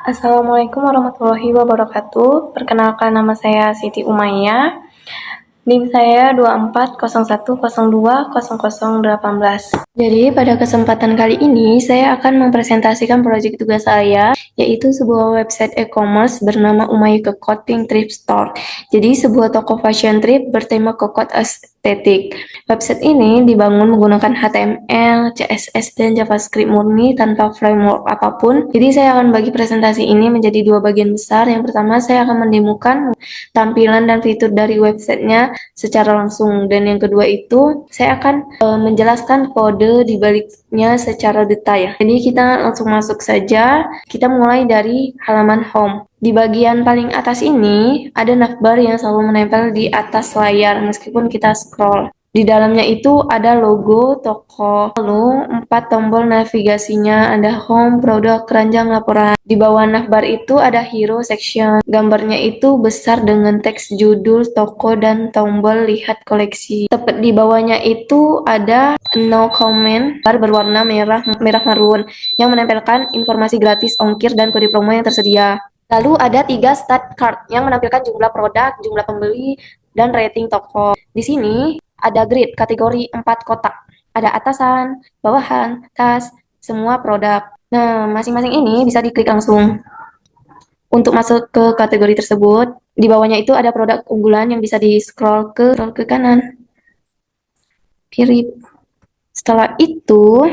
Assalamualaikum warahmatullahi wabarakatuh. Perkenalkan, nama saya Siti Umayyah. NIM saya 2401020018. Jadi pada kesempatan kali ini saya akan mempresentasikan proyek tugas saya, yaitu sebuah website e-commerce bernama Umayyah Clothing Thrift Store. Jadi sebuah toko fashion thrift bertema kekot estetik. Website ini dibangun menggunakan HTML, CSS, dan JavaScript murni tanpa framework apapun. Jadi saya akan bagi presentasi ini menjadi dua bagian besar. Yang pertama saya akan mendemokan tampilan dan fitur dari websitenya secara langsung, dan yang kedua itu saya akan menjelaskan kode di baliknya secara detail. Jadi kita langsung masuk saja. Kita mulai dari halaman home. Di bagian paling atas ini ada navbar yang selalu menempel di atas layar meskipun kita scroll. Di dalamnya itu ada logo toko, lalu 4 tombol navigasinya, ada home, produk, keranjang, laporan. Di bawah navbar itu ada hero section. Gambarnya itu besar dengan teks judul toko dan tombol lihat koleksi. Tepat di bawahnya itu ada no comment berwarna merah marun yang menempelkan informasi gratis, ongkir, dan kode promo yang tersedia. Lalu ada 3 stat card yang menampilkan jumlah produk, jumlah pembeli, dan rating toko. Di sini ada grid kategori 4 kotak. Ada atasan, bawahan, tas, semua produk. Nah, masing-masing ini bisa diklik langsung. Untuk masuk ke kategori tersebut, di bawahnya itu ada produk unggulan yang bisa di-scroll ke kanan, kiri. Setelah itu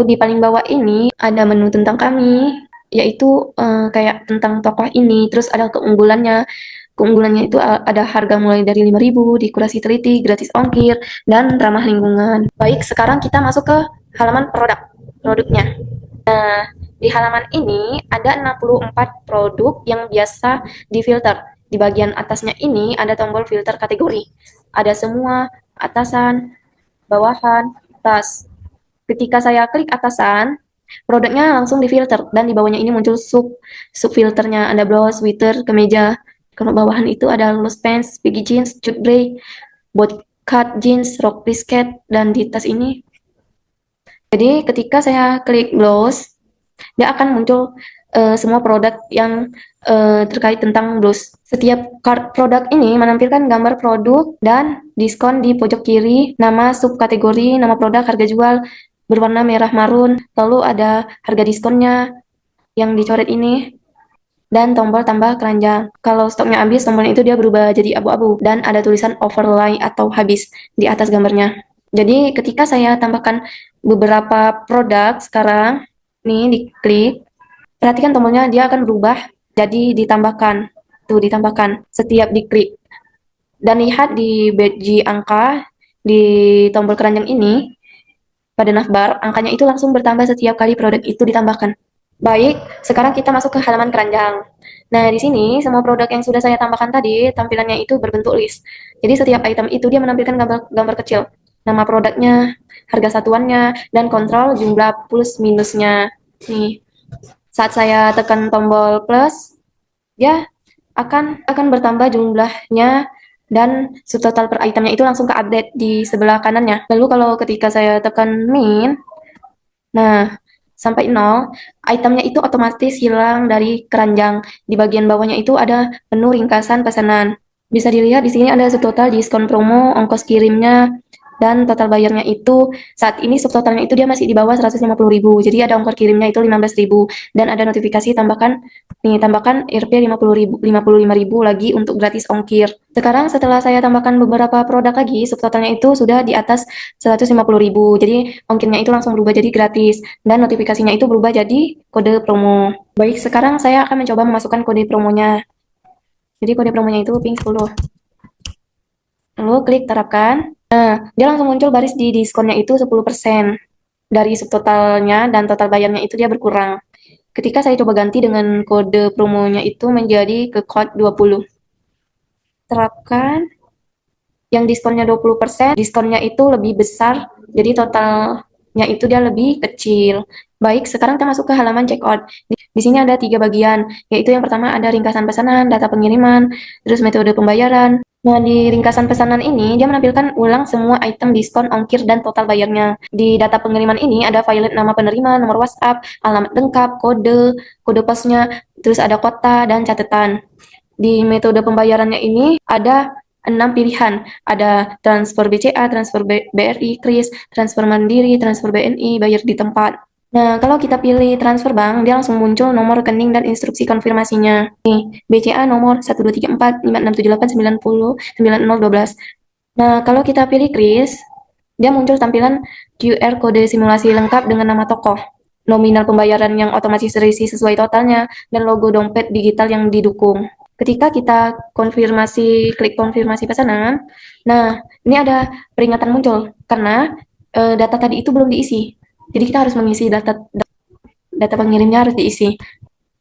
di paling bawah ini ada menu tentang kami, yaitu kayak tentang tokoh ini. Terus ada keunggulannya. Keunggulannya itu ada harga mulai dari 5.000, dikurasi teliti, gratis ongkir, dan ramah lingkungan. Baik, sekarang kita masuk ke halaman produknya. Nah, di halaman ini ada 64 produk yang biasa difilter. Di bagian atasnya ini ada tombol filter kategori. Ada semua, atasan, bawahan, tas. Ketika saya klik atasan, produknya langsung difilter, dan di bawahnya ini muncul subfilternya. Ada blouse, sweater, kemeja. Kalau bawahan itu ada loose pants, baggy jeans, cut grey, bootcut jeans, rok bisket, dan di tas ini. Jadi ketika saya klik blouse, dia akan muncul semua produk yang terkait tentang blouse. Setiap card produk ini menampilkan gambar produk dan diskon di pojok kiri, nama subkategori, nama produk, harga jual berwarna merah marun, lalu ada harga diskonnya yang dicoret ini, dan tombol tambah keranjang. Kalau stoknya habis, tombolnya itu dia berubah jadi abu-abu, dan ada tulisan overlay atau habis di atas gambarnya. Jadi ketika saya tambahkan beberapa produk sekarang, nih diklik, perhatikan tombolnya dia akan berubah jadi ditambahkan. Tuh, ditambahkan setiap diklik. Dan lihat di badge angka di tombol keranjang ini, pada navbar, angkanya itu langsung bertambah setiap kali produk itu ditambahkan. Baik, sekarang kita masuk ke halaman keranjang. Nah, di sini semua produk yang sudah saya tambahkan tadi, tampilannya itu berbentuk list. Jadi setiap item itu dia menampilkan gambar kecil, nama produknya, harga satuannya, dan kontrol jumlah plus minusnya. Nih, saat saya tekan tombol plus, dia akan bertambah jumlahnya, dan subtotal per itemnya itu langsung ke update di sebelah kanannya. Lalu kalau ketika saya tekan min, nah, sampai 0, itemnya itu otomatis hilang dari keranjang. Di bagian bawahnya itu ada menu ringkasan pesanan. Bisa dilihat di sini ada subtotal diskon promo, ongkos kirimnya, dan total bayarnya itu saat ini subtotalnya itu dia masih di bawah 150.000. Jadi ada ongkos kirimnya itu 15.000, dan ada notifikasi tambahkan RP 55.000 lagi untuk gratis ongkir. Sekarang setelah saya tambahkan beberapa produk lagi, subtotalnya itu sudah di atas 150.000. Jadi ongkirnya itu langsung berubah jadi gratis, dan notifikasinya itu berubah jadi kode promo. Baik, sekarang saya akan mencoba memasukkan kode promonya. Jadi kode promonya itu pink 10. Lalu klik terapkan. Nah, dia langsung muncul baris di diskonnya itu 10% dari subtotalnya, dan total bayarnya itu dia berkurang. Ketika saya coba ganti dengan kode promonya itu menjadi ke code 20. Terapkan. Yang diskonnya 20%, diskonnya itu lebih besar, jadi totalnya itu dia lebih kecil. Baik, sekarang kita masuk ke halaman checkout. Di sini ada 3 bagian, yaitu yang pertama ada ringkasan pesanan, data pengiriman, terus metode pembayaran. Nah, di ringkasan pesanan ini, dia menampilkan ulang semua item diskon, ongkir, dan total bayarnya. Di data pengiriman ini ada file nama penerima, nomor WhatsApp, alamat lengkap, kode posnya, terus ada kota, dan catatan. Di metode pembayarannya ini ada 6 pilihan. Ada transfer BCA, transfer BRI, KRIS, transfer Mandiri, transfer BNI, bayar di tempat. Nah, kalau kita pilih transfer bank, dia langsung muncul nomor rekening dan instruksi konfirmasinya. Nih, BCA nomor 12345678909012. Nah, kalau kita pilih KRIS, dia muncul tampilan QR kode simulasi lengkap dengan nama tokoh, nominal pembayaran yang otomatis terisi sesuai totalnya, dan logo dompet digital yang didukung. Ketika kita klik konfirmasi pesanan, nah, ini ada peringatan muncul karena data tadi itu belum diisi. Jadi kita harus mengisi data pengirimnya harus diisi.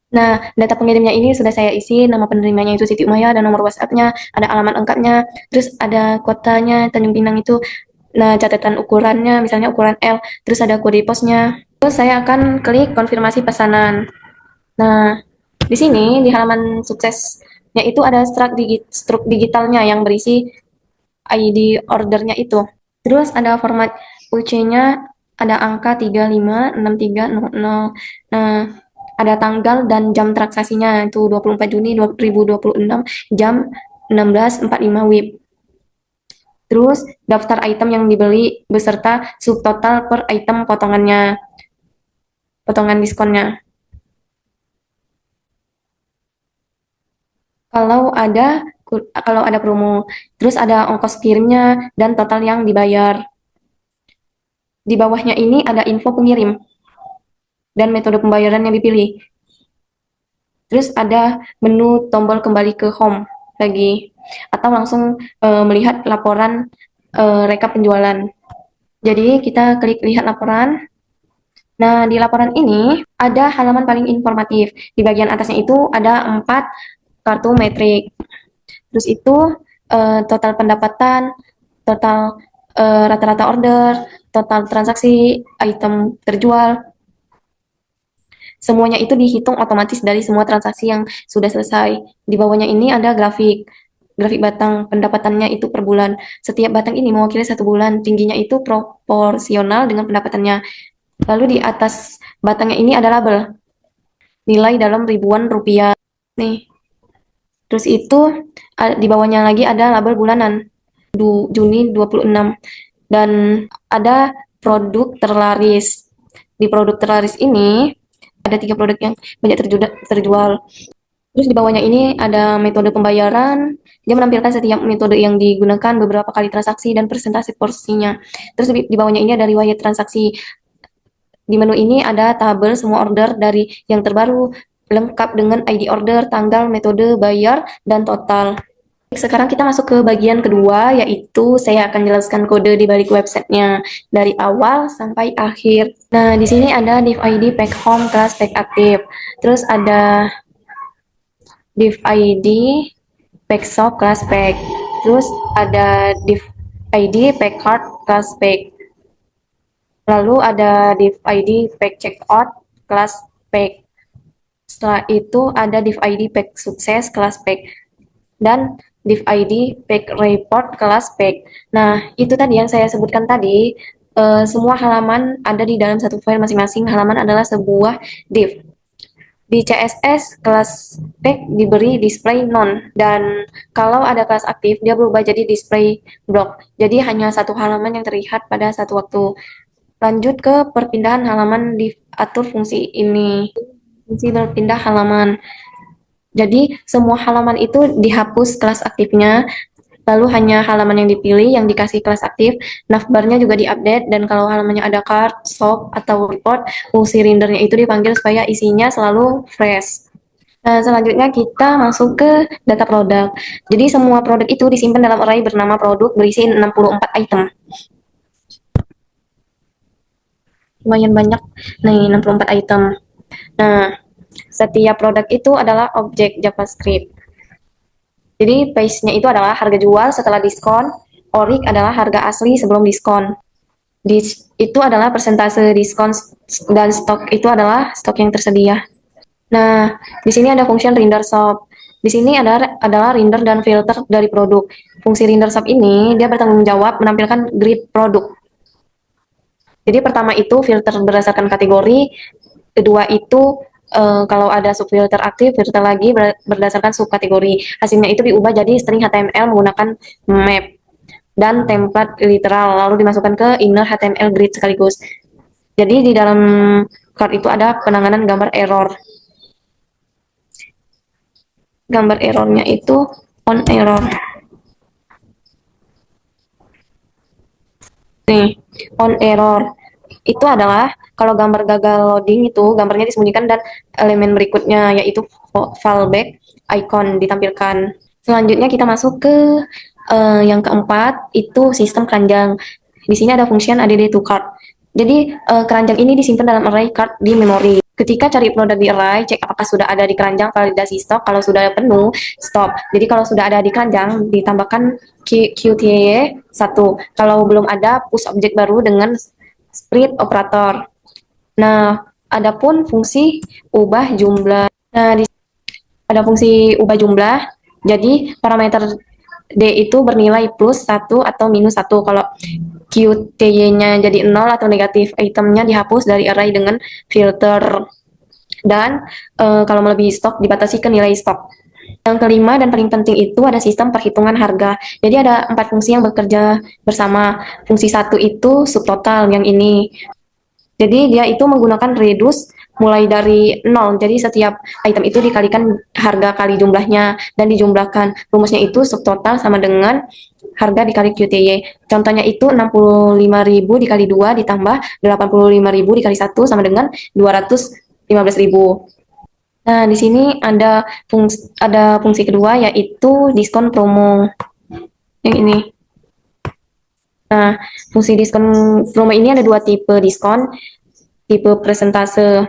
Nah, data pengirimnya ini sudah saya isi, nama penerimanya itu Siti Umaya, ada nomor WhatsApp-nya, ada alamat lengkapnya, terus ada kotanya Tanjung Pinang itu, nah catatan ukurannya, misalnya ukuran L, terus ada kode posnya. Terus saya akan klik konfirmasi pesanan. Nah, di sini di halaman suksesnya itu ada struk digitalnya yang berisi ID ordernya itu. Terus ada format UC-nya, ada angka 356300. Nah, ada tanggal dan jam transaksinya itu 24 Juni 2026 jam 16.45 WIB. Terus daftar item yang dibeli beserta subtotal per item potongan diskonnya. Kalau ada promo, terus ada ongkos kirimnya dan total yang dibayar. Di bawahnya ini ada info pengirim dan metode pembayaran yang dipilih. Terus ada menu tombol kembali ke home lagi atau langsung melihat laporan rekap penjualan. Jadi kita klik lihat laporan. Nah, di laporan ini ada halaman paling informatif. Di bagian atasnya itu ada 4 kartu metrik. Terus itu total pendapatan, total rata-rata order, total transaksi, item terjual. Semuanya itu dihitung otomatis dari semua transaksi yang sudah selesai. Di bawahnya ini ada grafik batang pendapatannya itu per bulan. Setiap batang ini mewakili 1 bulan, tingginya itu proporsional dengan pendapatannya. Lalu di atas batangnya ini ada label, nilai dalam ribuan rupiah. Nih, terus itu di bawahnya lagi ada label bulanan, Juni 26. Dan ada produk terlaris. Di produk terlaris ini ada 3 produk yang banyak terjual. Terus di bawahnya ini ada metode pembayaran. Dia menampilkan setiap metode yang digunakan, beberapa kali transaksi, dan persentase porsinya. Terus di bawahnya ini ada riwayat transaksi. Di menu ini ada tabel semua order dari yang terbaru, lengkap dengan ID order, tanggal, metode, bayar, dan total. Sekarang kita masuk ke bagian kedua, yaitu saya akan jelaskan kode di balik websitenya dari awal sampai akhir. Nah, di sini ada div ID pack home kelas pack aktif. Terus ada div ID pack shop kelas pack. Terus ada div ID pack card kelas pack. Lalu ada div ID pack checkout kelas pack. Setelah itu ada div ID pack sukses kelas pack. Dan div ID pack report kelas pack. Nah, itu tadi yang saya sebutkan tadi, semua halaman ada di dalam satu file masing-masing. Halaman adalah sebuah div. Di CSS, kelas pack diberi display none, dan kalau ada kelas aktif, dia berubah jadi display block. Jadi hanya satu halaman yang terlihat pada satu waktu. Lanjut ke perpindahan halaman, diatur fungsi ini. Fungsi berpindah halaman. Jadi semua halaman itu dihapus kelas aktifnya, lalu hanya halaman yang dipilih yang dikasih kelas aktif. Navbarnya juga diupdate, dan kalau halamannya ada card, shop, atau report, fungsi rendernya itu dipanggil supaya isinya selalu fresh. Nah, selanjutnya kita masuk ke data produk. Jadi semua produk itu disimpan dalam array bernama produk berisi 64 item. Lumayan banyak nih, 64 item. Nah, setiap produk itu adalah objek JavaScript. Jadi page-nya itu adalah harga jual setelah diskon, ORIC adalah harga asli sebelum diskon. itu adalah persentase diskon dan stok itu adalah stok yang tersedia. Nah, di sini ada fungsi render shop. Di sini adalah render dan filter dari produk. Fungsi render shop ini dia bertanggung jawab menampilkan grid produk. Jadi pertama itu filter berdasarkan kategori, kedua itu kalau ada subfilter aktif, filter lagi berdasarkan subkategori. Hasilnya itu diubah jadi string HTML menggunakan map dan template literal, lalu dimasukkan ke inner HTML grid sekaligus. Jadi di dalam card itu ada penanganan gambar error. Gambar errornya itu on error. Nih, on error itu adalah kalau gambar gagal loading itu gambarnya disembunyikan dan elemen berikutnya yaitu fallback icon ditampilkan. Selanjutnya kita masuk ke yang keempat itu sistem keranjang. Di sini ada fungsi add to cart. Jadi keranjang ini disimpan dalam array cart di memori. Ketika cari produk di array, cek apakah sudah ada di keranjang, validasi stok. Kalau sudah penuh, stop. Jadi kalau sudah ada di keranjang, ditambahkan QTY 1. Kalau belum ada, push objek baru dengan split operator. Nah, adapun fungsi ubah jumlah. Nah, ada fungsi ubah jumlah. Jadi parameter D itu bernilai plus 1 atau minus 1. Kalau QTY-nya jadi 0 atau negatif, itemnya dihapus dari array dengan filter. Dan kalau melebihi stok dibatasi ke nilai stok. Yang kelima dan paling penting itu ada sistem perhitungan harga. Jadi ada 4 fungsi yang bekerja bersama. Fungsi 1 itu subtotal yang ini. Jadi dia itu menggunakan reduce mulai dari 0. Jadi setiap item itu dikalikan harga kali jumlahnya dan dijumlahkan. Rumusnya itu subtotal sama dengan harga dikali QTY. Contohnya itu 65.000 dikali 2 ditambah 85.000 dikali 1 sama dengan 215.000. Nah, di sini ada fungsi kedua yaitu diskon promo. Yang ini. Nah, fungsi diskon promo ini ada dua tipe diskon, tipe presentase.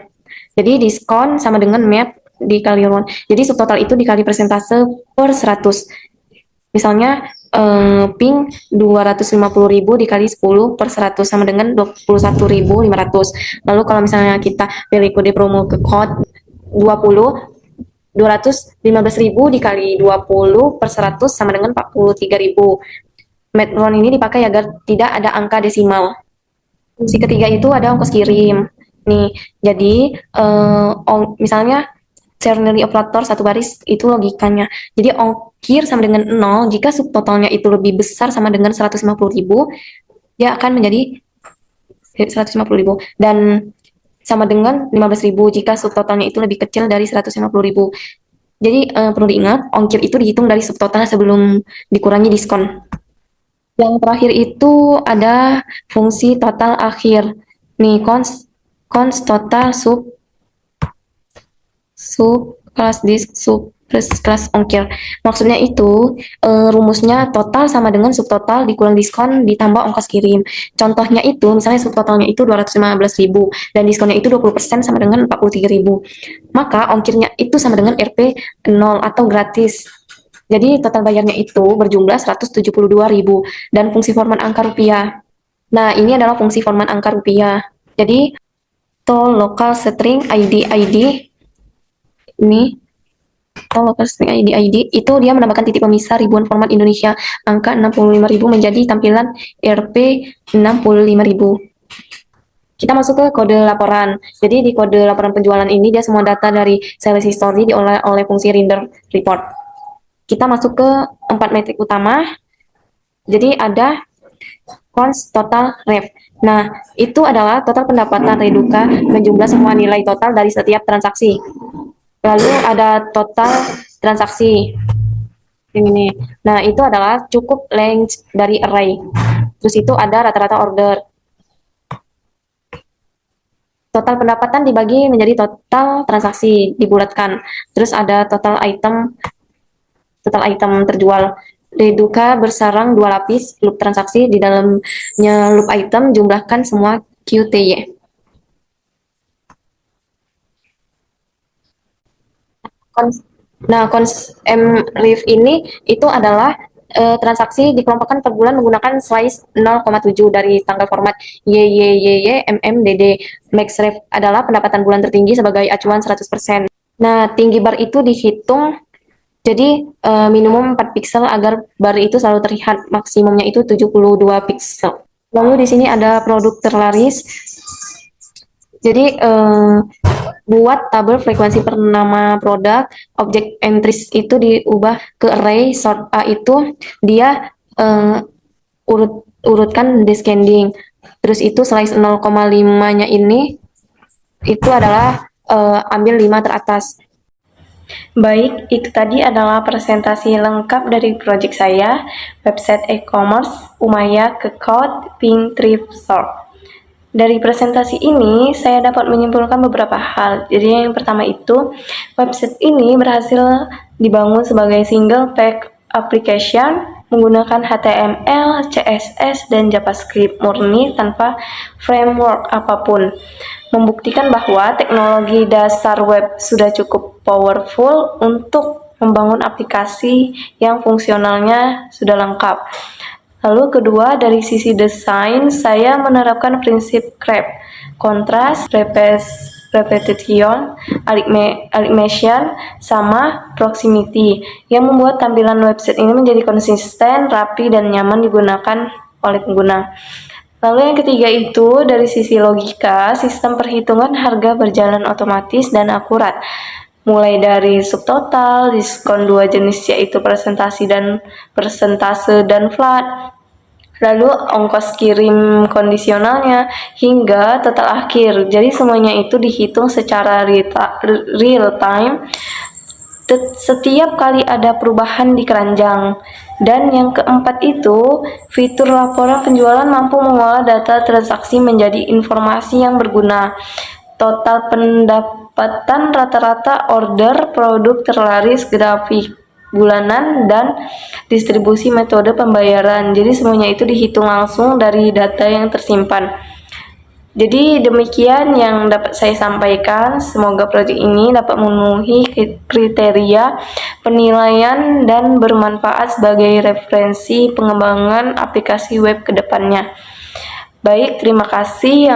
Jadi diskon sama dengan map dikali RON. Jadi subtotal itu dikali persentase per 100. Misalnya ping 250.000 dikali 10 per 100 sama dengan 21.500. Lalu kalau misalnya kita pilih kode promo ke code 20, 215.000 dikali 20 per 100 sama dengan 43.000. Metron ini dipakai agar tidak ada angka desimal. Fungsi ketiga itu ada ongkos kirim. Nih, jadi misalnya ternary operator satu baris itu logikanya. Jadi ongkir sama dengan 0 jika subtotalnya itu lebih besar sama dengan 150.000, dia akan menjadi 150.000 dan sama dengan 15.000 jika subtotalnya itu lebih kecil dari 150.000. Jadi perlu diingat, ongkir itu dihitung dari subtotal sebelum dikurangi diskon. Yang terakhir itu ada fungsi total akhir. Nih, cons total sub kelas disk sub plus kelas ongkir. Maksudnya itu rumusnya total sama dengan subtotal dikurang diskon ditambah ongkos kirim. Contohnya itu misalnya subtotalnya itu 215.000 dan diskonnya itu 20% sama dengan 43.000. Maka ongkirnya itu sama dengan Rp 0 atau gratis. Jadi total bayarnya itu berjumlah 172.000 dan fungsi format angka rupiah. Nah, ini adalah fungsi format angka rupiah. Jadi to local string ID ini to local string ID itu dia menambahkan titik pemisah ribuan format Indonesia. Angka 65.000 menjadi tampilan Rp 65.000. Kita masuk ke kode laporan. Jadi di kode laporan penjualan ini dia semua data dari sales history diolah oleh fungsi render report. Kita masuk ke 4 metrik utama. Jadi ada cons total rev. Nah, itu adalah total pendapatan Reduka menjumlah semua nilai total dari setiap transaksi. Lalu ada total transaksi. Ini. Nah, itu adalah cukup length dari array. Terus itu ada rata-rata order. Total pendapatan dibagi menjadi total transaksi dibulatkan. Terus ada total item terjual. Reduka bersarang dua lapis loop transaksi di dalamnya loop item jumlahkan semua QTY. Nah, cons mref ini itu adalah transaksi dikelompokkan per bulan menggunakan slice 0,7 dari tanggal format YYYY Max ref adalah pendapatan bulan tertinggi sebagai acuan 100%. Nah, tinggi bar itu dihitung jadi minimum 4 pixel agar bar itu selalu terlihat, maksimumnya itu 72 pixel. Lalu di sini ada produk terlaris. Jadi buat tabel frekuensi per nama produk, objek entries itu diubah ke array, sort A itu dia urutkan descending. Terus itu slice 0,5-nya ini itu adalah ambil 5 teratas. Baik, itu tadi adalah presentasi lengkap dari proyek saya, website e-commerce Umaya Kekot Pink Thrift Store. Dari presentasi ini, saya dapat menyimpulkan beberapa hal. Jadi yang pertama itu, website ini berhasil dibangun sebagai single page application menggunakan HTML, CSS, dan JavaScript murni tanpa framework apapun. Membuktikan bahwa teknologi dasar web sudah cukup powerful untuk membangun aplikasi yang fungsionalnya sudah lengkap. Lalu kedua, dari sisi desain, saya menerapkan prinsip CREP, kontras, repetition, animation, sama proximity, yang membuat tampilan website ini menjadi konsisten, rapi, dan nyaman digunakan oleh pengguna. Lalu yang ketiga itu, dari sisi logika, sistem perhitungan harga berjalan otomatis dan akurat. Mulai dari subtotal, diskon dua jenis yaitu persentase dan flat, lalu ongkos kirim kondisionalnya, hingga total akhir. Jadi semuanya itu dihitung secara real time setiap kali ada perubahan di keranjang. Dan yang keempat itu, fitur laporan penjualan mampu mengolah data transaksi menjadi informasi yang berguna. Total pendapatan rata-rata order produk terlaris grafik bulanan dan distribusi metode pembayaran. Jadi semuanya itu dihitung langsung dari data yang tersimpan. Jadi demikian yang dapat saya sampaikan. Semoga proyek ini dapat memenuhi kriteria penilaian dan bermanfaat sebagai referensi pengembangan aplikasi web ke depannya. Baik, terima kasih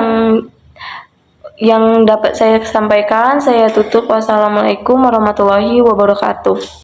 yang dapat saya sampaikan. Saya tutup. Wassalamualaikum warahmatullahi wabarakatuh.